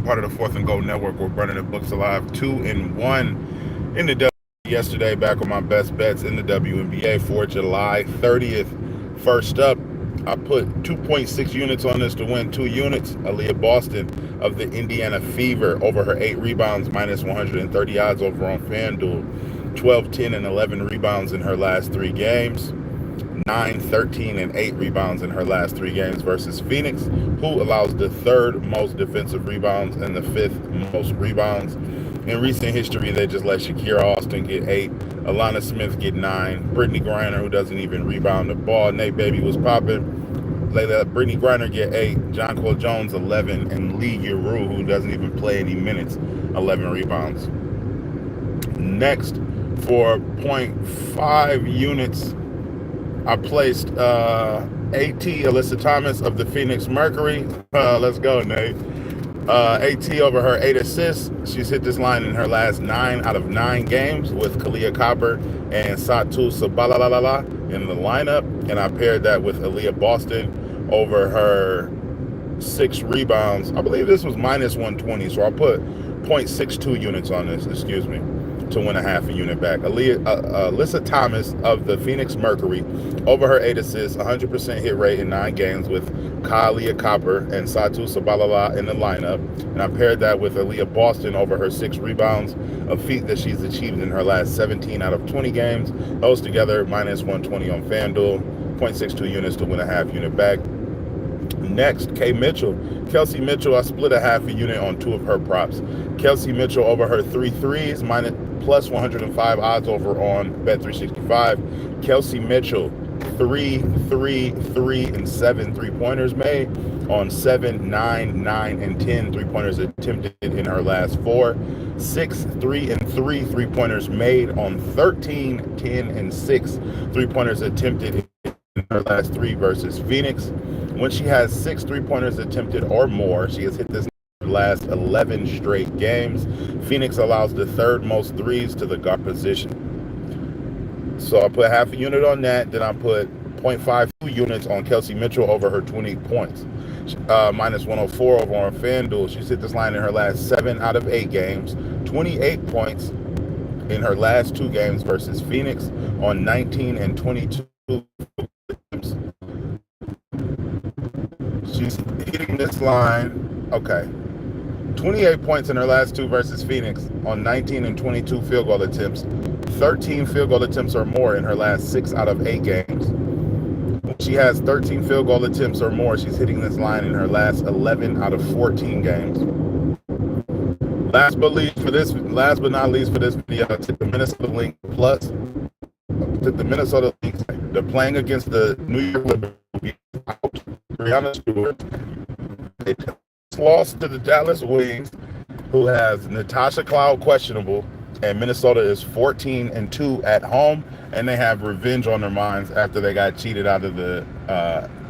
I'm part of the Fourth and Gold Network. We're burning the books alive. 2-1 in the W yesterday. Back on my best bets in the WNBA for July 30th. First up, I put 2.6 units on this to win 2 units. Aaliyah Boston of the Indiana Fever over her 8 rebounds, minus 130 odds over on FanDuel. 12, 10, and 11 rebounds in her last 3 games. 9, 13, and 8 rebounds in her last 3 games versus Phoenix, who allows the 3rd most defensive rebounds and the 5th most rebounds. In recent history, they just let Shakira Austin get 8, Alana Smith get 9, Brittany Griner, who doesn't even rebound the ball, Nate Baby was popping. They let Brittany Griner get 8, Jonquil Jones 11, and Lee Giroux, who doesn't even play any minutes, 11 rebounds. Next, for 0.5 units, I placed AT, Alyssa Thomas of the Phoenix Mercury. Let's go, Nate. AT over her 8 assists. She's hit this line in her last 9 out of 9 games with Kalia Copper and Satu Sabalalala in the lineup. And I paired that with Aaliyah Boston over her 6 rebounds. I believe this was minus 120, so I'll put 0.62 units on this, excuse me, to win a half a unit back. Alyssa Thomas of the Phoenix Mercury over her 8 assists, 100% hit rate in 9 games with Kalia Copper and Satu Sabalala in the lineup. And I paired that with Aaliyah Boston over her 6 rebounds, a feat that she's achieved in her last 17 out of 20 games. Those together, minus 120 on FanDuel, 0.62 units to win a half unit back. Next, Kelsey Mitchell, I split a half a unit on 2 of her props. Kelsey Mitchell over her 3 threes, plus 105 odds over on Bet365. Kelsey Mitchell, 3, 3, 3, and 7 3-pointers made on 7, 9, 9, and 10 3-pointers attempted in her last 4. 6, 3, and 3 3-pointers made on 13, 10, and 6 3-pointers attempted in her last 3 versus Phoenix. When she has 6 3-pointers attempted or more, she has hit this last 11 straight games. Phoenix allows the 3rd most threes to the guard position. So I put half a unit on that. Then I put 0.52 units on Kelsey Mitchell over her 20 points. Minus 104 over on FanDuel. She's hit this line in her last 7 out of 8 games. 28 points in her last 2 games versus Phoenix on 19 and 22. She's hitting this line, okay, 28 points in her last 2 versus Phoenix on 19 and 22 field goal attempts, 13 field goal attempts or more in her last 6 out of 8 games. She has 13 field goal attempts or more. She's hitting this line in her last 11 out of 14 games. Last but not least for this video, I took the Minnesota Lynx plus. Took the Minnesota Lynx. They're playing against the New York Liberty. Brianna Stewart. They lost to the Dallas Wings, who has Natasha Cloud questionable, and Minnesota is 14-2 at home, and they have revenge on their minds after they got cheated out of the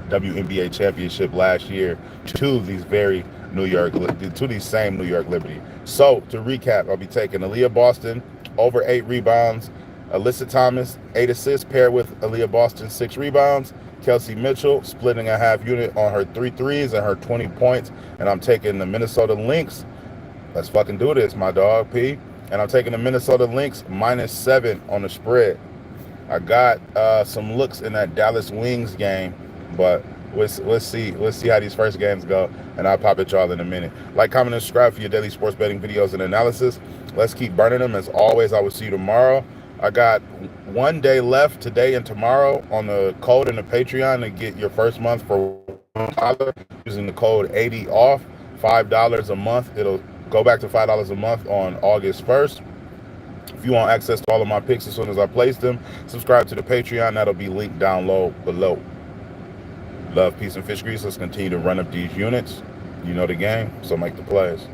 WNBA championship last year to these same New York Liberty. So to recap, I'll be taking Aaliyah Boston over 8 rebounds, Alyssa Thomas 8 assists paired with Aaliyah Boston 6 rebounds, Kelsey Mitchell splitting a half unit on her 3 threes and her 20 points, and I'm taking the Minnesota Lynx. Let's fucking do this, my dog P. And I'm taking the Minnesota Lynx minus 7 on the spread. I got some looks in that Dallas Wings game, but let's see how these first games go, and I'll pop at y'all in a minute. Like, comment, and subscribe for your daily sports betting videos and analysis. Let's keep burning them. As always, I will see you tomorrow. I got 1 day left, today and tomorrow, on the code in the Patreon to get your first month for $1 using the code 80OFF, $5 a month. It'll go back to $5 a month on August 1st. If you want access to all of my picks as soon as I place them, subscribe to the Patreon. That'll be linked down low below. Love, peace, and fish grease. Let's continue to run up these units. You know the game, so make the plays.